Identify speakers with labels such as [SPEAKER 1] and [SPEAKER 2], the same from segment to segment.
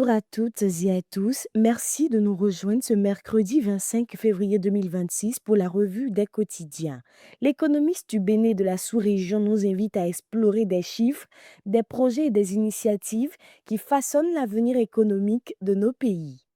[SPEAKER 1] Bonjour à toutes et à tous. Merci de nous rejoindre ce mercredi 25 février 2026 pour la revue des quotidiens. L'économiste du Bénin de la sous-région nous invite à explorer des chiffres, des projets et des initiatives qui façonnent l'avenir économique de nos pays.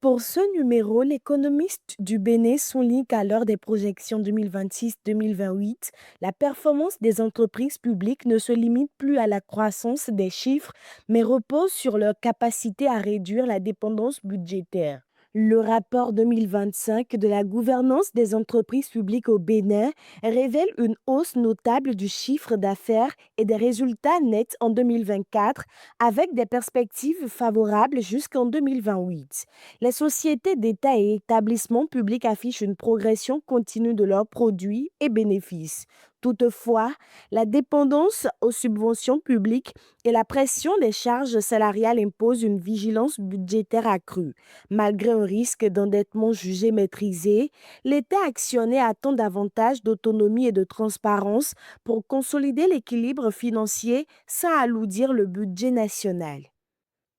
[SPEAKER 1] Pour ce numéro, l'économiste du Bénin souligne qu'à l'heure des projections 2026-2028, la performance des entreprises publiques ne se limite plus à la croissance des chiffres, mais repose sur leur capacité à réduire la dépendance budgétaire. Le rapport 2025 de la gouvernance des entreprises publiques au Bénin révèle une hausse notable du chiffre d'affaires et des résultats nets en 2024, avec des perspectives favorables jusqu'en 2028. Les sociétés d'État et établissements publics affichent une progression continue de leurs produits et bénéfices. Toutefois, la dépendance aux subventions publiques et la pression des charges salariales imposent une vigilance budgétaire accrue. Malgré un risque d'endettement jugé maîtrisé, l'État actionné attend davantage d'autonomie et de transparence pour consolider l'équilibre financier sans alourdir le budget national.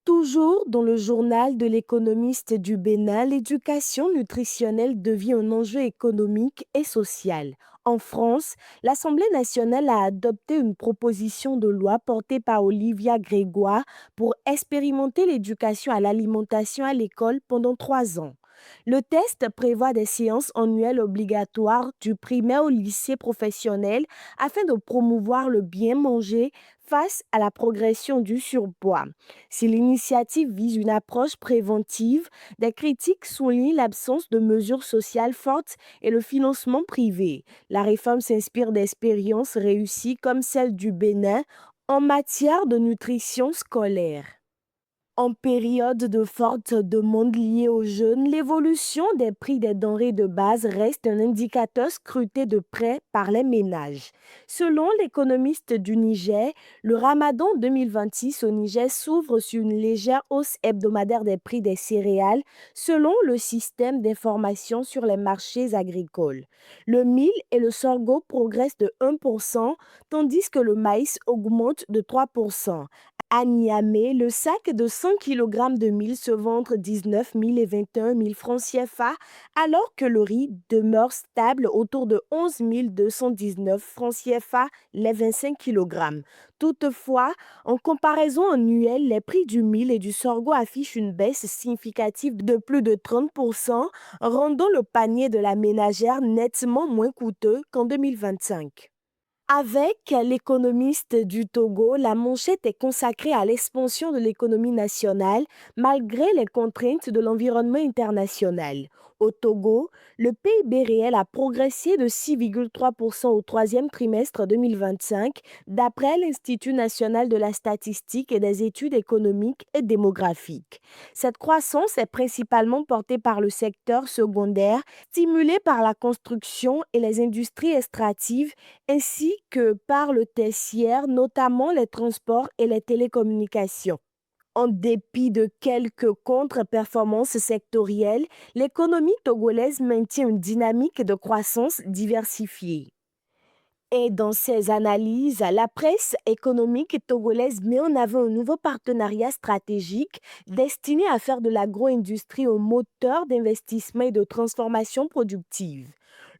[SPEAKER 1] Toujours dans le journal de l'économiste du Bénin, l'éducation nutritionnelle devient un enjeu économique et social. En France, l'Assemblée nationale a adopté une proposition de loi portée par Olivia Grégoire pour expérimenter l'éducation à l'alimentation à l'école pendant 3 ans. Le test prévoit des séances annuelles obligatoires du primaire au lycée professionnel afin de promouvoir le bien manger face à la progression du surpoids. Si l'initiative vise une approche préventive, des critiques soulignent l'absence de mesures sociales fortes et le financement privé. La réforme s'inspire d'expériences réussies comme celle du Bénin en matière de nutrition scolaire. En période de forte demande liée aux jeunes, l'évolution des prix des denrées de base reste un indicateur scruté de près par les ménages. Selon l'économiste du Niger, le Ramadan 2026 au Niger s'ouvre sur une légère hausse hebdomadaire des prix des céréales selon le système d'information sur les marchés agricoles. Le mil et le sorgho progressent de 1%, tandis que le maïs augmente de 3%. À Niamey, le sac de 100 kg de mil se vend entre 19 000 et 21 000 francs CFA, alors que le riz demeure stable autour de 11 219 francs CFA les 25 kg. Toutefois, en comparaison annuelle, les prix du mil et du sorgho affichent une baisse significative de plus de 30%, rendant le panier de la ménagère nettement moins coûteux qu'en 2025. Avec l'économiste du Togo, la manchette est consacrée à l'expansion de l'économie nationale malgré les contraintes de l'environnement international. Au Togo, le PIB réel a progressé de 6,3% au troisième trimestre 2025, d'après l'Institut national de la statistique et des études économiques et démographiques. Cette croissance est principalement portée par le secteur secondaire, stimulé par la construction et les industries extractives ainsi que par le tertiaire, notamment les transports et les télécommunications. En dépit de quelques contre-performances sectorielles, l'économie togolaise maintient une dynamique de croissance diversifiée. Et dans ses analyses, la presse économique togolaise met en avant un nouveau partenariat stratégique destiné à faire de l'agro-industrie un moteur d'investissement et de transformation productive.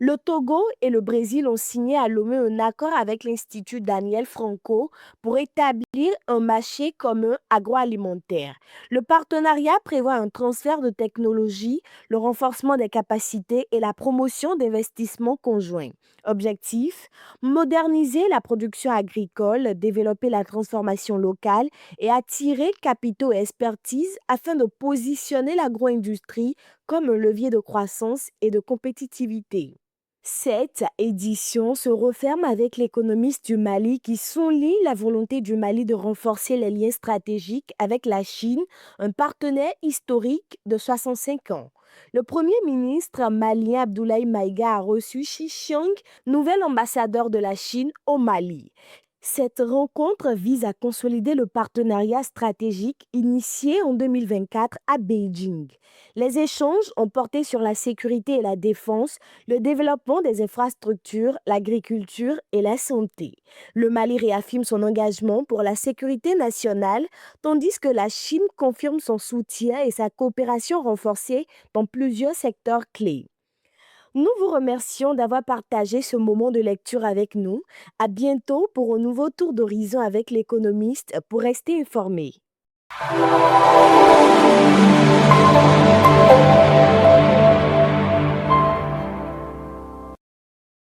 [SPEAKER 1] Le Togo et le Brésil ont signé à Lomé un accord avec l'Institut Daniel Franco pour établir un marché commun agroalimentaire. Le partenariat prévoit un transfert de technologies, le renforcement des capacités et la promotion d'investissements conjoints. Objectif: moderniser la production agricole, développer la transformation locale et attirer capitaux et expertise afin de positionner l'agro-industrie comme un levier de croissance et de compétitivité. Cette édition se referme avec l'économiste du Mali qui souligne la volonté du Mali de renforcer les liens stratégiques avec la Chine, un partenaire historique de 65 ans. Le Premier ministre malien Abdoulaye Maïga a reçu Xi Jinping, nouvel ambassadeur de la Chine au Mali. Cette rencontre vise à consolider le partenariat stratégique initié en 2024 à Beijing. Les échanges ont porté sur la sécurité et la défense, le développement des infrastructures, l'agriculture et la santé. Le Mali réaffirme son engagement pour la sécurité nationale, tandis que la Chine confirme son soutien et sa coopération renforcée dans plusieurs secteurs clés. Nous vous remercions d'avoir partagé ce moment de lecture avec nous. À bientôt pour un nouveau tour d'horizon avec l'économiste pour rester informé.